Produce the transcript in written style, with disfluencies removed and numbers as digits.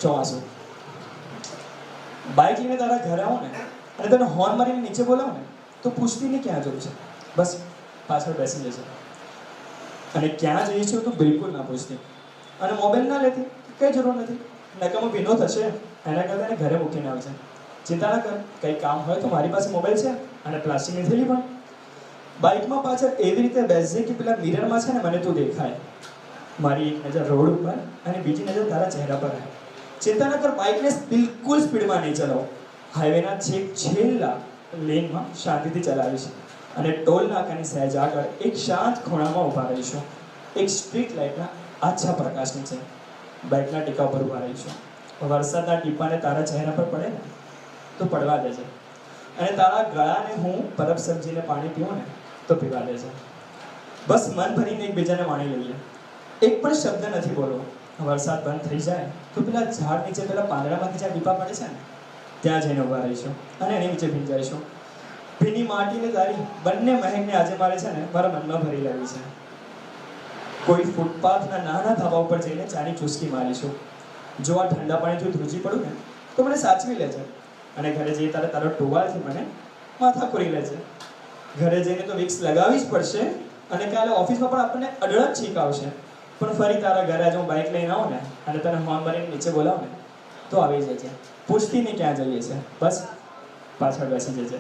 ચોમાસું. બાઇક લઈને તારા ઘરે આવો ને અને તને હોર્ન મારીને નીચે બોલાવો ને તો પૂછતી ને ક્યાં જવું છે, બસ પાછળ બેસી જશે. અને ક્યાં જઈએ છીએ તો બિલકુલ ના પૂછતી. અને મોબાઈલ ના લેતી, કંઈ જરૂર નથી. નકામો ભીનો થશે એના કરતાં એને ઘરે મૂકીને આવશે. ચિંતા ના કર, કંઈ કામ હોય તો મારી પાસે મોબાઈલ છે અને પ્લાસ્ટિકની થેલી પણ. બાઇકમાં પાછળ એવી રીતે બેસજે કે પેલા મિરરમાં છે ને મને તું દેખાય. મારી એક નજર રોડ ઉપર અને બીજી નજર તારા ચહેરા પર રહે. ચિંતા ન કર, બાઇકને બિલકુલ સ્પીડમાં નહીં ચલાવો. હાઈવેના છેલ્લા લેનમાં શાંતિથી ચલાવીશું અને ટોલ નાકાની સહેજ આગળ એક શાંત ખૂણામાં ઊભા રહીશું. એક સ્ટ્રીટ લાઇટના આછા પ્રકાશ નીચે બાઇકના ટીકા ઉપર ઊભા રહીશું. વરસાદના ટીપાને તારા ચહેરા પર પડે ને તો પડવા દેજે, અને તારા ગળાને હું બરફ સમજીને પાણી પીવું ને તો પીવા દેજે. બસ મન ભરીને એકબીજાને માણી લઈએ, એક પણ શબ્દ નથી બોલવો. વરસાદ બંધ થઈ જાય તો પેલા ઝાડ નીચે પેલા પાંદડામાંથી જ્યાં ટીપા પડે છે ને ત્યાં જઈને ઊભા રહીશું અને એની નીચે ભીંજાઈશું. ભીની માટીને તારી બંને મહેકને આજે મારે છે ને મારા મનમાં ભરી લેવી છે. કોઈ ફૂટપાથના નાના ધાબા ઉપર જઈને ચાની ચૂસકી મારીશું. જો આ ઠંડા પાણીથી ધ્રુજી પડું ને તો મને સાચવી લેજે, અને ઘરે જઈ તારો ટોવાલથી મને માથા ખોરી લેજે. ઘરે જઈને તો વિક્સ લગાવવી જ પડશે, અને કાલે ઓફિસમાં પણ આપણને અડળક છીક આવશે. પણ ફરી તારા ઘરે આજે હું બાઇક લઈને આવું ને અને તને હોર્ન મારીને નીચે બોલાવું ને તો આવી જજે. પૂછતી નહીં ક્યાં જઈએ છે, બસ પાછળ બેસી જજે.